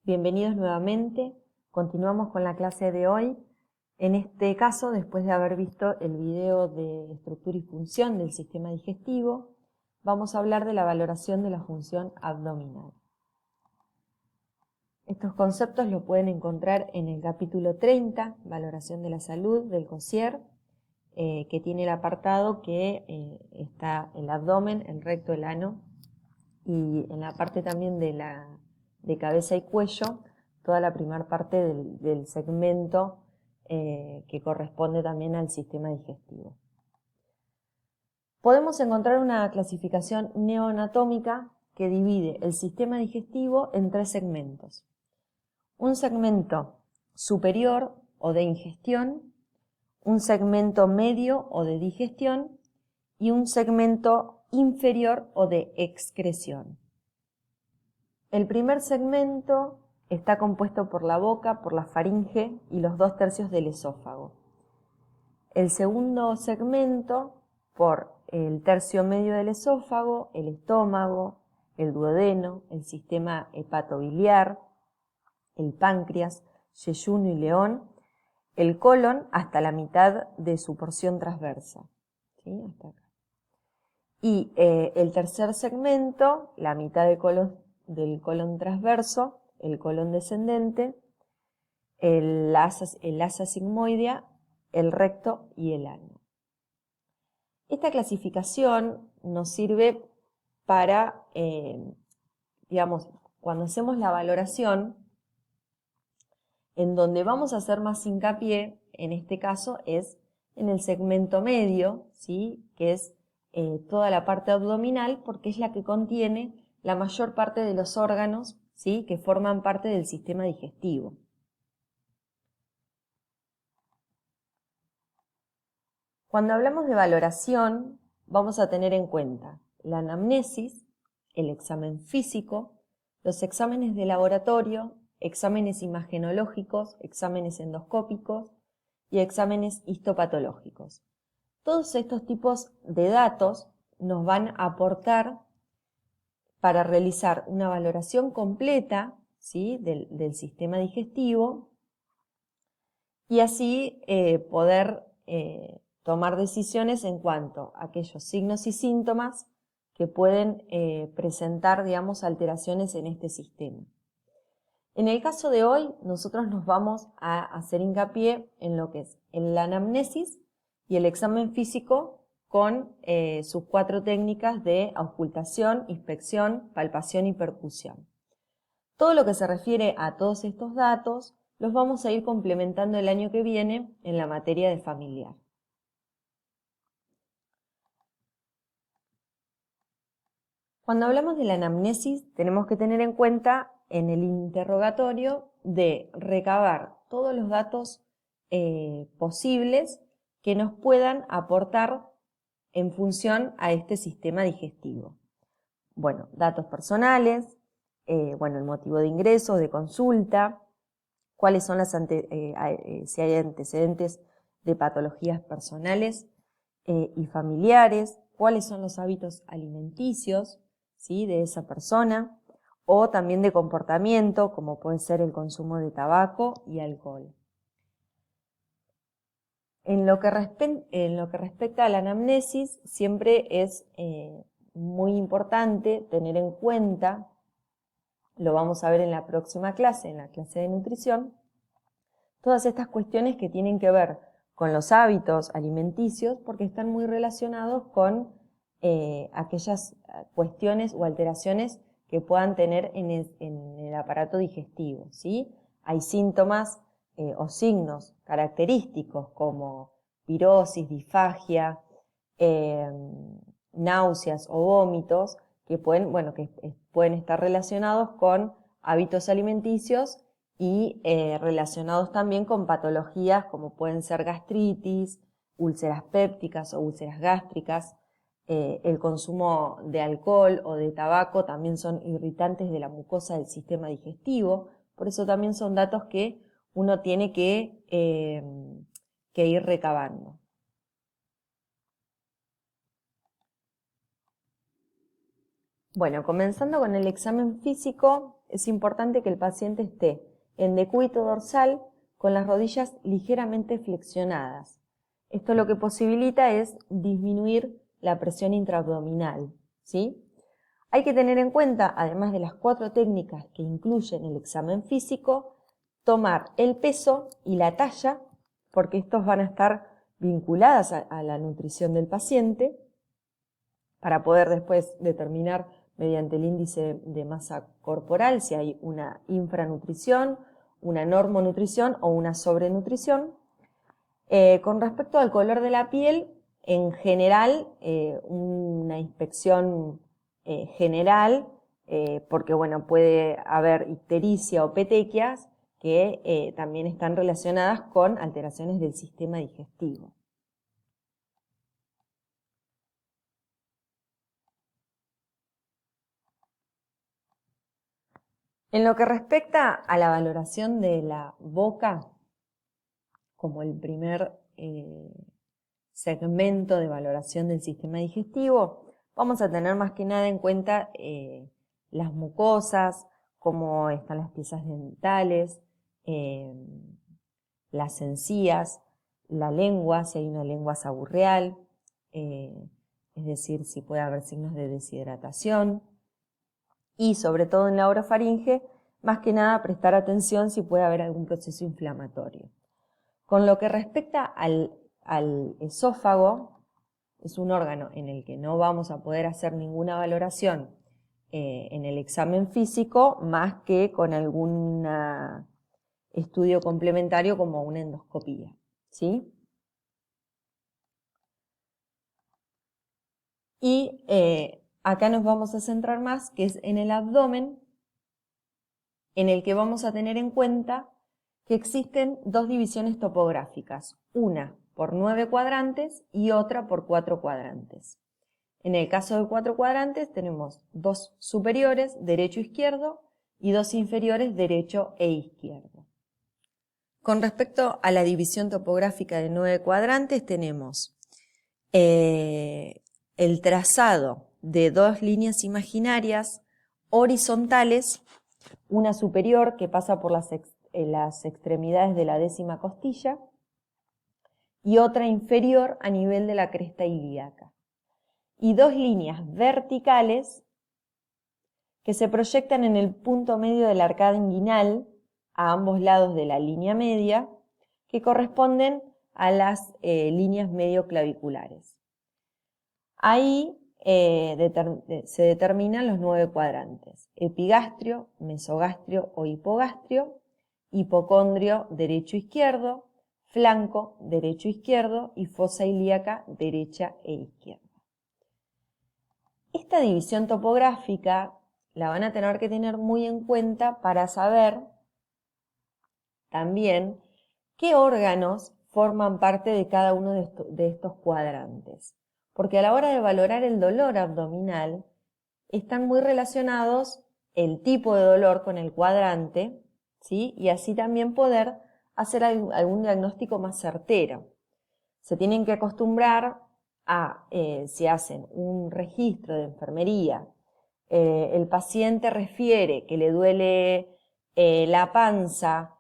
Bienvenidos nuevamente. Continuamos con la clase de hoy. En este caso, después de haber visto el video de estructura y función del sistema digestivo, vamos a hablar de la valoración de la función abdominal. Estos conceptos los pueden encontrar en el capítulo 30, Valoración de la Salud, del COSIER, que tiene el apartado que está el abdomen, el recto, el ano, y en la parte también de cabeza y cuello, toda la primera parte del segmento que corresponde también al sistema digestivo. Podemos encontrar una clasificación neoanatómica que divide el sistema digestivo en tres segmentos. Un segmento superior o de ingestión, un segmento medio o de digestión y un segmento inferior o de excreción. El primer segmento está compuesto por la boca, por la faringe y los 2/3 del esófago. El segundo segmento por el tercio medio del esófago, el estómago, el duodeno, el sistema hepatobiliar, el páncreas, yeyuno y león, el colon hasta la mitad de su porción transversa, ¿sí? Hasta acá. Y el tercer segmento, la mitad del colon transverso, el colon descendente, el asa sigmoidea, el recto y el ano. Esta clasificación nos sirve para, cuando hacemos la valoración, en donde vamos a hacer más hincapié, en este caso, es en el segmento medio, ¿sí? Que es toda la parte abdominal, porque es la que contiene la mayor parte de los órganos, ¿sí? Que forman parte del sistema digestivo. Cuando hablamos de valoración, vamos a tener en cuenta la anamnesis, el examen físico, los exámenes de laboratorio, exámenes imagenológicos, exámenes endoscópicos y exámenes histopatológicos. Todos estos tipos de datos nos van a aportar para realizar una valoración completa, ¿sí? del sistema digestivo y así poder tomar decisiones en cuanto a aquellos signos y síntomas que pueden presentar, alteraciones en este sistema. En el caso de hoy, nosotros nos vamos a hacer hincapié en lo que es la anamnesis y el examen físico con sus 4 técnicas de auscultación, inspección, palpación y percusión. Todo lo que se refiere a todos estos datos los vamos a ir complementando el año que viene en la materia de familiar. Cuando hablamos de la anamnesis, tenemos que tener en cuenta en el interrogatorio de recabar todos los datos posibles que nos puedan aportar en función a este sistema digestivo. Bueno, datos personales, el motivo de ingreso, de consulta, cuáles son si hay antecedentes de patologías personales y familiares, cuáles son los hábitos alimenticios, ¿sí? de esa persona, o también de comportamiento, como puede ser el consumo de tabaco y alcohol. En lo que respecta a la anamnesis, siempre es muy importante tener en cuenta, lo vamos a ver en la próxima clase, en la clase de nutrición, todas estas cuestiones que tienen que ver con los hábitos alimenticios, porque están muy relacionados con aquellas cuestiones o alteraciones que puedan tener en el aparato digestivo, ¿sí? Hay síntomas o signos característicos como pirosis, disfagia, náuseas o vómitos que pueden estar relacionados con hábitos alimenticios y relacionados también con patologías como pueden ser gastritis, úlceras pépticas o úlceras gástricas. El consumo de alcohol o de tabaco también son irritantes de la mucosa del sistema digestivo, por eso también son datos que uno tiene que ir recabando. Bueno, comenzando con el examen físico, es importante que el paciente esté en decúbito dorsal con las rodillas ligeramente flexionadas. Esto lo que posibilita es disminuir la presión intraabdominal, ¿sí? Hay que tener en cuenta, además de las 4 técnicas que incluyen el examen físico, tomar el peso y la talla, porque estos van a estar vinculadas a la nutrición del paciente, para poder después determinar mediante el índice de masa corporal si hay una infranutrición, una normonutrición o una sobrenutrición. Con respecto al color de la piel, en general, una inspección general, porque bueno, puede haber ictericia o petequias que también están relacionadas con alteraciones del sistema digestivo. En lo que respecta a la valoración de la boca, como el primer segmento de valoración del sistema digestivo, vamos a tener más que nada en cuenta las mucosas, cómo están las piezas dentales, las encías, la lengua, si hay una lengua saburreal, es decir, si puede haber signos de deshidratación, y sobre todo en la orofaringe, más que nada prestar atención si puede haber algún proceso inflamatorio. Con lo que respecta al esófago, es un órgano en el que no vamos a poder hacer ninguna valoración en el examen físico, más que con algún estudio complementario como una endoscopía, ¿sí? Y acá nos vamos a centrar más, que es en el abdomen, en el que vamos a tener en cuenta que existen 2 divisiones topográficas, una por 9 cuadrantes y otra por 4 cuadrantes. En el caso de 4 cuadrantes tenemos 2 superiores, derecho e izquierdo, y 2 inferiores, derecho e izquierdo. Con respecto a la división topográfica de 9 cuadrantes tenemos el trazado de 2 líneas imaginarias horizontales, una superior que pasa por las extremidades de la 10ª costilla y otra inferior a nivel de la cresta ilíaca. Y 2 líneas verticales que se proyectan en el punto medio de la arcada inguinal a ambos lados de la línea media, que corresponden a las líneas medioclaviculares. Ahí se determinan los 9 cuadrantes: epigastrio, mesogastrio o hipogastrio, hipocondrio derecho-izquierdo, flanco derecho-izquierdo y fosa ilíaca derecha e izquierda. Esta división topográfica la van a tener que tener muy en cuenta para saber también qué órganos forman parte de cada uno de estos cuadrantes. Porque a la hora de valorar el dolor abdominal, están muy relacionados el tipo de dolor con el cuadrante, ¿sí? Y así también poder hacer algún diagnóstico más certero. Se tienen que acostumbrar a, si hacen un registro de enfermería, el paciente refiere que le duele la panza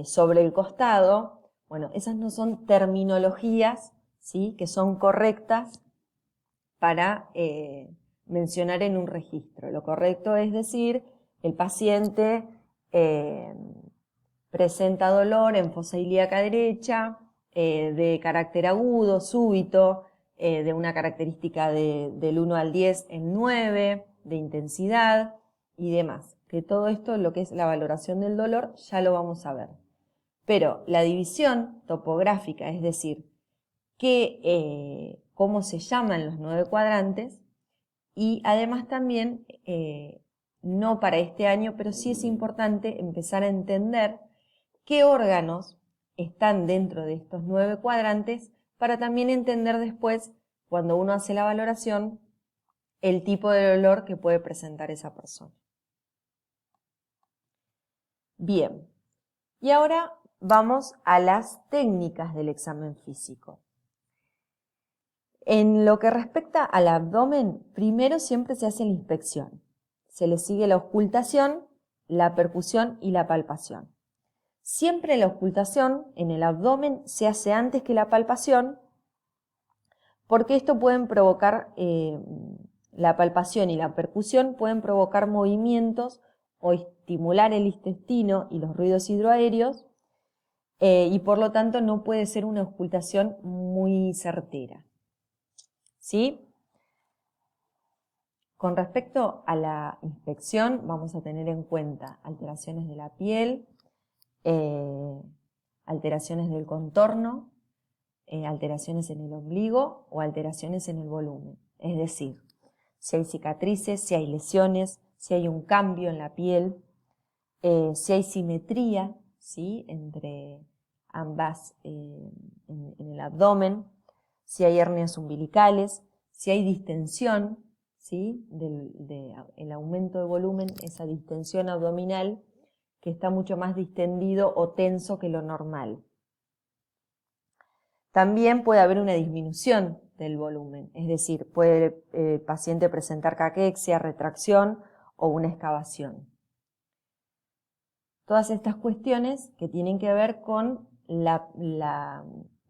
sobre el costado, bueno, esas no son terminologías, ¿sí?, que son correctas para mencionar en un registro. Lo correcto es decir, el paciente presenta dolor en fosa ilíaca derecha, de carácter agudo, súbito, de una característica del 1 al 10 en 9, de intensidad y demás. Que todo esto, lo que es la valoración del dolor, ya lo vamos a ver. Pero la división topográfica, es decir, cómo se llaman los 9 cuadrantes, y además también, no para este año, pero sí es importante empezar a entender qué órganos están dentro de estos 9 cuadrantes para también entender después, cuando uno hace la valoración, el tipo de dolor que puede presentar esa persona. Bien, y ahora vamos a las técnicas del examen físico. En lo que respecta al abdomen, primero siempre se hace la inspección. Se le sigue la auscultación la percusión y la palpación. Siempre la auscultación en el abdomen se hace antes que la palpación, porque esto pueden provocar, la palpación y la percusión pueden provocar movimientos o estimular el intestino y los ruidos hidroaéreos, y por lo tanto no puede ser una auscultación muy certera. ¿Sí? Con respecto a la inspección, vamos a tener en cuenta alteraciones de la piel, alteraciones del contorno, alteraciones en el ombligo o alteraciones en el volumen. Es decir, si hay cicatrices, si hay lesiones, si hay un cambio en la piel, si hay simetría, ¿sí?, entre ambas en el abdomen, si hay hernias umbilicales, si hay distensión, ¿sí?, el aumento de volumen, esa distensión abdominal que está mucho más distendido o tenso que lo normal. También puede haber una disminución del volumen, es decir, puede el paciente presentar caquexia, retracción o una excavación. Todas estas cuestiones que tienen que ver con la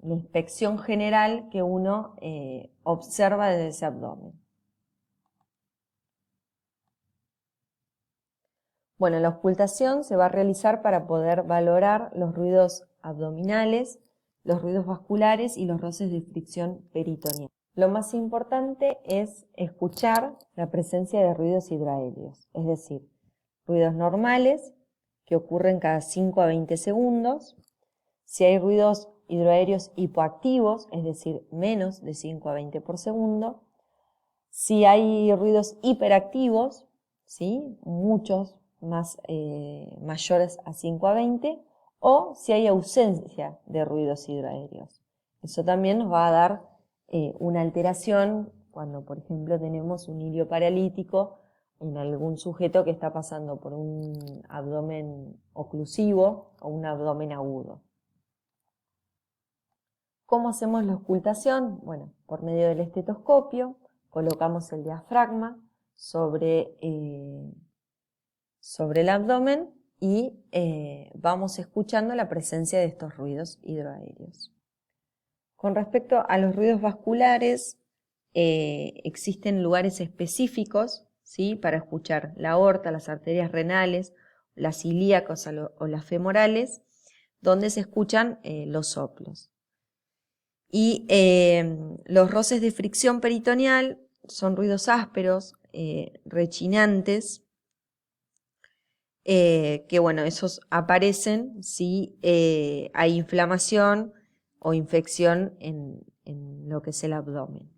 inspección general que uno observa desde ese abdomen. Bueno, la auscultación se va a realizar para poder valorar los ruidos abdominales, los ruidos vasculares y los roces de fricción peritoneal. Lo más importante es escuchar la presencia de ruidos hidroaéreos, es decir, ruidos normales que ocurren cada 5 a 20 segundos. Si hay ruidos hidroaéreos hipoactivos, es decir, menos de 5 a 20 por segundo. Si hay ruidos hiperactivos, ¿sí?, muchos más mayores a 5 a 20, o si hay ausencia de ruidos hidroaéreos. Eso también nos va a dar una alteración cuando, por ejemplo, tenemos un hilio paralítico en algún sujeto que está pasando por un abdomen oclusivo o un abdomen agudo. ¿Cómo hacemos la auscultación? Bueno, por medio del estetoscopio, colocamos el diafragma sobre el abdomen y vamos escuchando la presencia de estos ruidos hidroaéreos. Con respecto a los ruidos vasculares, existen lugares específicos, ¿sí?, para escuchar la aorta, las arterias renales, las ilíacas o las femorales, donde se escuchan los soplos. Y los roces de fricción peritoneal son ruidos ásperos, rechinantes, que bueno, esos aparecen si hay inflamación o infección en lo que es el abdomen.